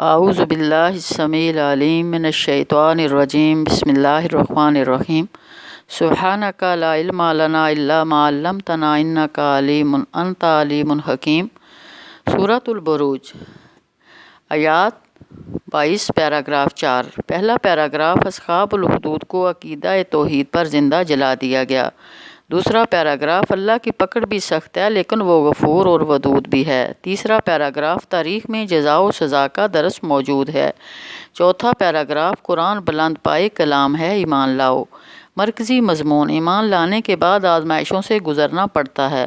اعوذ باللہ السمیع العلیم من الشیطان الرجیم بسم اللہ الرحمن الرحیم سبحانک لا علم لنا الا ما علمتنا انک انت علیم حکیم۔ سورۃ البروج، آیات 22، پیراگراف 4۔ پہلا پیراگراف اصحاب الحدود کو عقیدہ توحید پر زندہ جلا دیا گیا۔ دوسرا پیراگراف اللہ کی پکڑ بھی سخت ہے لیکن وہ غفور اور ودود بھی ہے۔ تیسرا پیراگراف تاریخ میں جزا و سزا کا درس موجود ہے۔ چوتھا پیراگراف قرآن بلند پائے کلام ہے، ایمان لاؤ۔ مرکزی مضمون، ایمان لانے کے بعد آزمائشوں سے گزرنا پڑتا ہے۔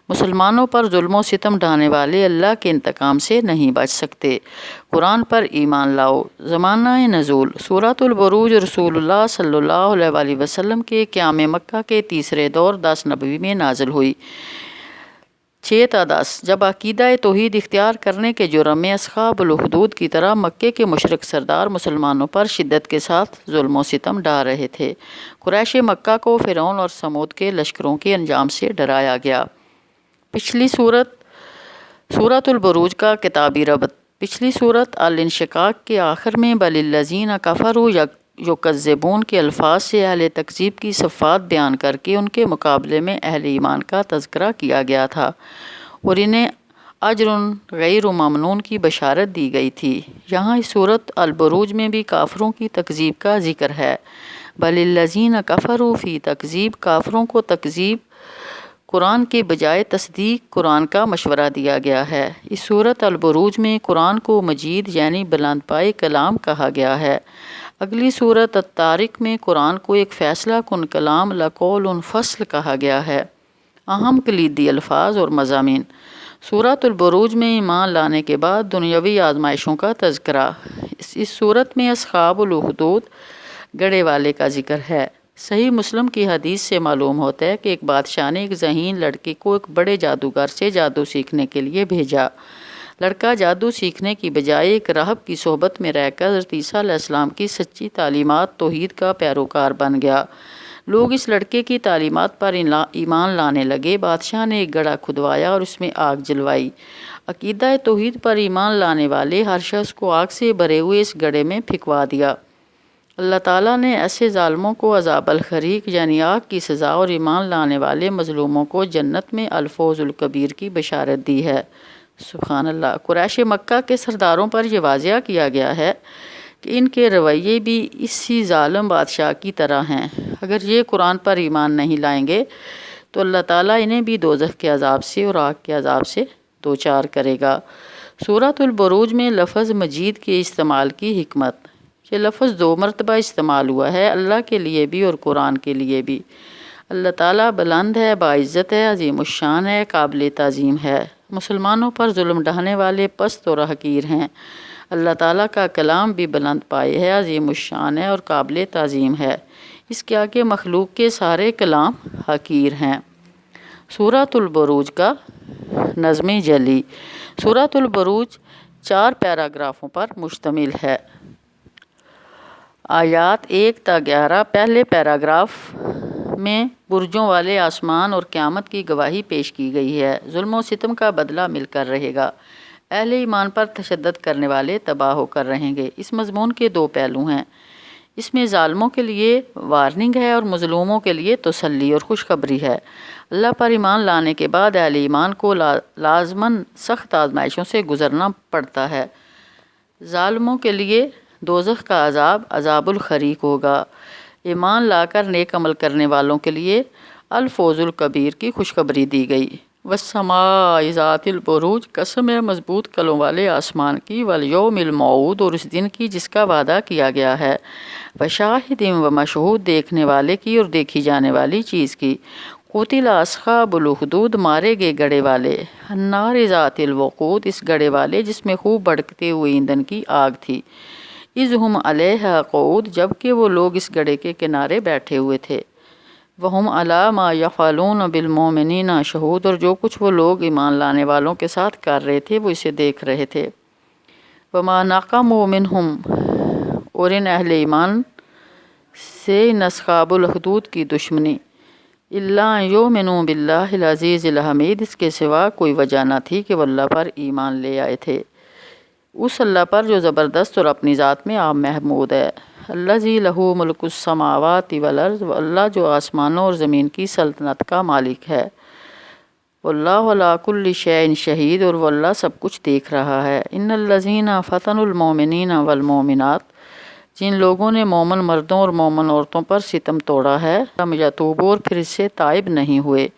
مسلمانوں پر ظلم و ستم ڈھانے والے اللہ کے انتقام سے نہیں بچ سکتے۔ قرآن پر ایمان لاؤ۔ زمانہ نزول، سورۃ البروج رسول اللہ صلی اللہ علیہ وسلم کے قیام مکہ کے تیسرے دور 10 نبوی میں نازل ہوئی۔ 6 تا 10۔ جب عقیدہ توحید اختیار کرنے کے جرم میں اصحاب الحدود کی طرح مکے کے مشرک سردار مسلمانوں پر شدت کے ساتھ ظلم و ستم ڈھا رہے تھے۔ قریش مکہ کو فرعون اور ثمود کے لشکروں کے انجام سے ڈرایا گیا۔ پچھلی سورۃ البروج کا کتابی ربط، پچھلی سورۃ الانشقاق کے آخر میں بل الذین کفروا یکذبون کے الفاظ سے اہل تکذیب کی صفات بیان کر کے ان کے مقابلے میں اہل ایمان کا تذکرہ کیا گیا تھا اور انہیں اجر غیر ممنون کی بشارت دی گئی تھی۔ یہاں اس سورۃ البروج میں بھی کافروں کی تکذیب کا ذکر ہے۔ بل الذین کفروا فی تکذیب، کافروں کو تکذیب قرآن کے بجائے تصدیق قرآن کا مشورہ دیا گیا ہے۔ اس سورۃ البروج میں قرآن کو مجید یعنی بلند پائے کلام کہا گیا ہے۔ اگلی سورۃ الطارق میں قرآن کو ایک فیصلہ کن کلام لقول فصل کہا گیا ہے۔ اہم کلیدی الفاظ اور مضامین، سورۃ البروج میں ایمان لانے کے بعد دنیاوی آزمائشوں کا تذکرہ۔ اس سورت میں اصحاب الحدود گڑھے والے کا ذکر ہے۔ صحیح مسلم کی حدیث سے معلوم ہوتا ہے کہ ایک بادشاہ نے ایک ذہین لڑکے کو ایک بڑے جادوگر سے جادو سیکھنے کے لیے بھیجا۔ لڑکا جادو سیکھنے کی بجائے ایک راہب کی صحبت میں رہ کر حضرت عیسیٰ علیہ السلام کی سچی تعلیمات توحید کا پیروکار بن گیا۔ لوگ اس لڑکے کی تعلیمات پر ایمان لانے لگے۔ بادشاہ نے ایک گڑھا کھدوایا اور اس میں آگ جلوائی۔ عقیدہ توحید پر ایمان لانے والے ہر شخص کو آگ سے بھرے ہوئے اس گڑھے میں پھینکوا دیا۔ اللہ تعالیٰ نے ایسے ظالموں کو عذاب الحریق یعنی آگ کی سزا اور ایمان لانے والے مظلوموں کو جنت میں الفوز الکبیر کی بشارت دی ہے۔ سبحان اللہ۔ قریش مکہ کے سرداروں پر یہ واضح کیا گیا ہے کہ ان کے رویے بھی اسی ظالم بادشاہ کی طرح ہیں۔ اگر یہ قرآن پر ایمان نہیں لائیں گے تو اللہ تعالیٰ انہیں بھی دوزخ کے عذاب سے اور آگ کے عذاب سے دوچار کرے گا۔ سورۃ البروج میں لفظ مجید کے استعمال کی حکمت، یہ لفظ 2 مرتبہ استعمال ہوا ہے، اللہ کے لیے بھی اور قرآن کے لیے بھی۔ اللہ تعالیٰ بلند ہے، باعزت ہے، عظیم الشان ہے، قابل تعظیم ہے۔ مسلمانوں پر ظلم ڈھانے والے پست اور حقیر ہیں۔ اللہ تعالیٰ کا کلام بھی بلند پائے ہے، عظیم الشان ہے اور قابل تعظیم ہے۔ اس کے آگے مخلوق کے سارے کلام حقیر ہیں۔ سورۃ البروج کا نظم جلی، سورۃ البروج 4 پیراگرافوں پر مشتمل ہے۔ آیات 1 تا 11۔ پہلے پیراگراف میں برجوں والے آسمان اور قیامت کی گواہی پیش کی گئی ہے۔ ظلم و ستم کا بدلہ مل کر رہے گا۔ اہل ایمان پر تشدد کرنے والے تباہ ہو کر رہیں گے۔ اس مضمون کے 2 پہلو ہیں۔ اس میں ظالموں کے لیے وارننگ ہے اور مظلوموں کے لیے تسلی اور خوشخبری ہے۔ اللہ پر ایمان لانے کے بعد اہل ایمان کو لازماً سخت آزمائشوں سے گزرنا پڑتا ہے۔ ظالموں کے لیے دوزخ کا عذاب عذاب الحریق ہوگا۔ ایمان لا کر نیک عمل کرنے والوں کے لیے الفوز الکبیر کی خوشخبری دی گئی۔ والسماء ذات البروج، قسم ہے مضبوط کلوں والے آسمان کی، والیوم الموعود، اور اس دن کی جس کا وعدہ کیا گیا ہے، وشاہد و مشہود، دیکھنے والے کی اور دیکھی جانے والی چیز کی۔ قتل اصحاب الحدود، مارے گئے گڑھے والے، النار ذات الوقود، اس گڑھے والے جس میں خوب بھڑکتے ہوئے ایندھن کی آگ تھی، اذ ہم علیہا قعود، جبکہ وہ لوگ اس گڑھے کے کنارے بیٹھے ہوئے تھے، وہم علی ما یفعلون بالمؤمنین شہود، اور جو کچھ وہ لوگ ایمان لانے والوں کے ساتھ کر رہے تھے وہ اسے دیکھ رہے تھے۔ وما نقموا منہم، اور ان اہل ایمان سے ان اصحاب الحدود کی دشمنی، الا ان یؤمنوا باللہ العزیز الحمید، اس کے سوا کوئی وجہ نہ تھی کہ وہ اللہ پر ایمان لے آئے تھے۔ اس اللہ پر جو زبردست اور اپنی ذات میں آپ محمود ہے۔ الذی لہ ملک السماوات والارض، اللہ جو آسمانوں اور زمین کی سلطنت کا مالک ہے۔ واللہ علی کل شیء شہید، اور وہ اللہ سب کچھ دیکھ رہا ہے۔ ان الذین فتنوا المؤمنین والمؤمنات، جن لوگوں نے مومن مردوں اور مومن عورتوں پر ستم توڑا ہے، ہم یتوبوا، اور پھر اس سے تائب نہیں ہوئے،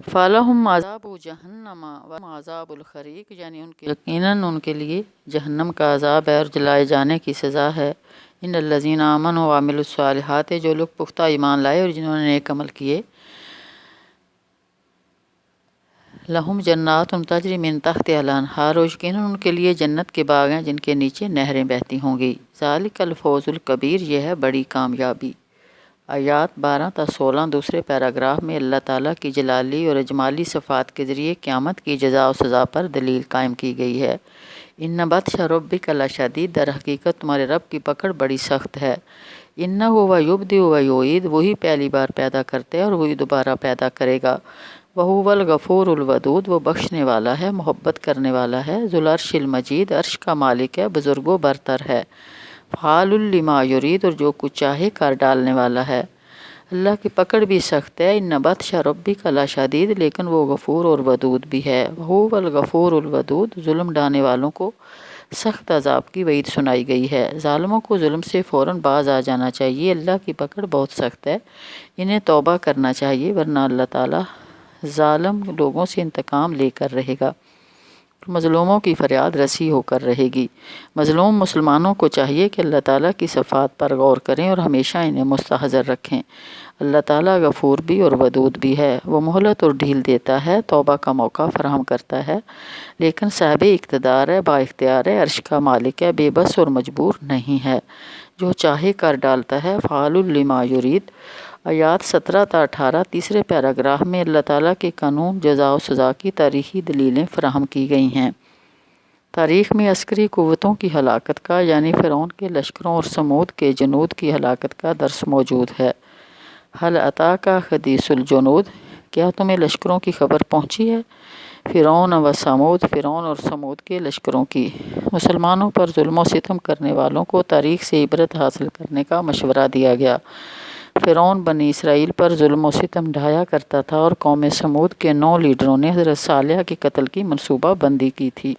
فَلَهُمْ عَذَابُ جَہَنَّمَ وَلَهُمْ عَذَابُ الْحَرِيقِ، یعنی یقیناً ان کے لیے جہنم کا عذاب ہے اور جلائے جانے کی سزا ہے۔ ان الذین آمنوا وعملوا الصالحات، جو لوگ پختہ ایمان لائے اور جنہوں نے نیک عمل کیے، لہم جنات تجری من تحتہا الانہار، اور یقیناً ان کے لیے جنت کے باغ ہیں جن کے نیچے نہریں بہتی ہوں گی۔ ذالک الفوز الکبیر، یہ ہے بڑی کامیابی۔ آیات 12 تا 16 دوسرے پیراگراف میں اللہ تعالیٰ کی جلالی اور اجمالی صفات کے ذریعے قیامت کی جزا و سزا پر دلیل قائم کی گئی ہے۔ ان بطش ربک لشدید، در حقیقت تمہارے رب کی پکڑ بڑی سخت ہے۔ انہ ہوا یبدئ و یعید، وہی پہلی بار پیدا کرتے ہیں اور وہی دوبارہ پیدا کرے گا۔ وہو الغفور الودود، وہ بخشنے والا ہے، محبت کرنے والا ہے۔ ذو العرش المجید، عرش کا مالک ہے، بزرگ و برتر ہے۔ فعال لما یرید، اور جو کچھ چاہے کر ڈالنے والا ہے۔ اللہ کی پکڑ بھی سخت ہے۔ ان بطش ربک لشدید، لیکن وہ غفور اور ودود بھی ہے۔ وہو الغفور الودود، ظلم ڈھانے والوں کو سخت عذاب کی وعید سنائی گئی ہے۔ ظالموں کو ظلم سے فوراً باز آ جانا چاہیے، اللہ کی پکڑ بہت سخت ہے، انہیں توبہ کرنا چاہیے، ورنہ اللہ تعالیٰ ظالم لوگوں سے انتقام لے کر رہے گا، مظلوموں کی فریاد رسی ہو کر رہے گی۔ مظلوم مسلمانوں کو چاہیے کہ اللہ تعالیٰ کی صفات پر غور کریں اور ہمیشہ انہیں مستحضر رکھیں۔ اللہ تعالیٰ غفور بھی اور ودود بھی ہے، وہ مہلت اور ڈھیل دیتا ہے، توبہ کا موقع فراہم کرتا ہے، لیکن صاحب اقتدار ہے، با اختیار ہے، عرش کا مالک ہے، بے بس اور مجبور نہیں ہے، جو چاہے کر ڈالتا ہے۔ فعال لما یرید، آیات 17 تا 18 تیسرے پیراگراف میں اللہ تعالیٰ کے قانون، جزا و سزا کی تاریخی دلیلیں فراہم کی گئی ہیں۔ تاریخ میں عسکری قوتوں کی ہلاکت کا، یعنی فرعون کے لشکروں اور ثمود کے جنود کی ہلاکت کا درس موجود ہے۔ هل اتاک حدیث الجنود، کیا تمہیں لشکروں کی خبر پہنچی ہے؟ فرعون و ثمود، فرعون اور ثمود کے لشکروں کی۔ مسلمانوں پر ظلم و ستم کرنے والوں کو تاریخ سے عبرت حاصل کرنے کا مشورہ دیا گیا۔ فرعون بنی اسرائیل پر ظلم و ستم ڈھایا کرتا تھا، اور قوم ثمود کے 9 لیڈروں نے حضرت صالح کے قتل کی منصوبہ بندی کی تھی۔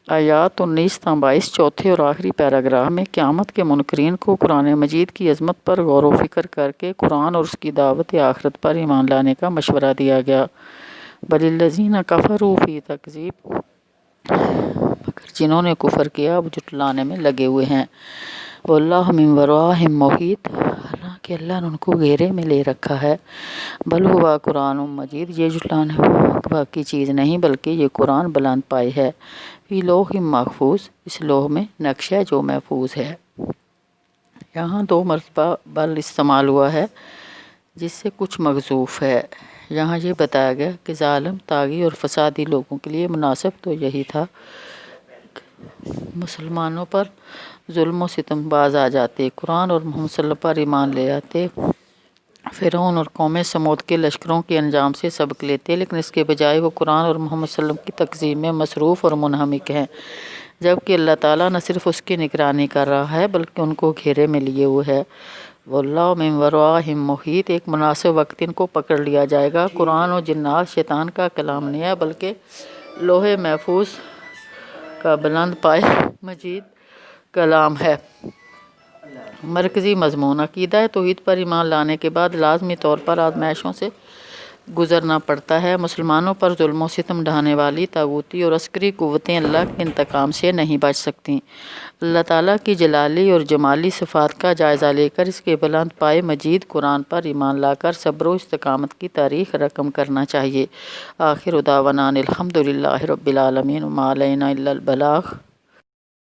آیات 19 تا 22 چوتھے اور آخری پیراگراف میں قیامت کے منکرین کو قرآن مجید کی عظمت پر غور و فکر کر کے قرآن اور اس کی دعوت آخرت پر ایمان لانے کا مشورہ دیا گیا۔ بل الذین کفروا فی تکذیب، مگر جنہوں نے کفر کیا وہ جھٹلانے میں لگے ہوئے ہیں۔ واللہ من ورائہم محیط، حالانکہ اللہ نے ان کو گھیرے میں لے رکھا ہے۔ بل ہوا قرآن مجید، یہ جھٹلانے باقی چیز نہیں بلکہ یہ قرآن بلند پائی ہے۔ فی لوح محفوظ، اس لوح میں نقش ہے جو محفوظ ہے۔ یہاں 2 مرتبہ بل استعمال ہوا ہے جس سے کچھ مغزوف ہے۔ یہاں یہ بتایا گیا کہ ظالم، طاغی اور فسادی لوگوں کے لیے مناسب تو یہی تھا، مسلمانوں پر ظلم و ستم باز آ جاتے، قرآن اور محمد صلی اللہ علیہ وسلم پر ایمان لے آتے، فرعون اور قوم ثمود کے لشکروں کے انجام سے سبق لیتے، لیکن اس کے بجائے وہ قرآن اور محمد صلی اللہ علیہ وسلم کی تکذیب میں مصروف اور منہمک ہیں، جبکہ اللہ تعالیٰ نہ صرف اس کی نگرانی کر رہا ہے بلکہ ان کو گھیرے میں لیے ہوئے ہے۔ واللہ من ورائہم محیط، ایک مناسب وقت ان کو پکڑ لیا جائے گا۔ قرآن و جنات شیطان کا کلام نہیں ہے بلکہ لوح محفوظ کا بلند پائے مجید کلام ہے۔ مرکزی مضمون، عقیدہ توحید پر ایمان لانے کے بعد لازمی طور پر آزمائشوں سے گزرنا پڑتا ہے۔ مسلمانوں پر ظلم و ستم ڈھانے والی طاغوتی اور عسکری قوتیں اللہ کے انتقام سے نہیں بچ سکتیں۔ اللہ تعالیٰ کی جلالی اور جمالی صفات کا جائزہ لے کر اس کے بلند پائے مجید قرآن پر ایمان لا کر صبر و استقامت کی تاریخ رقم کرنا چاہیے۔ آخر دعوانا الحمد للہ رب العالمین، وما علینا الا البلاغ۔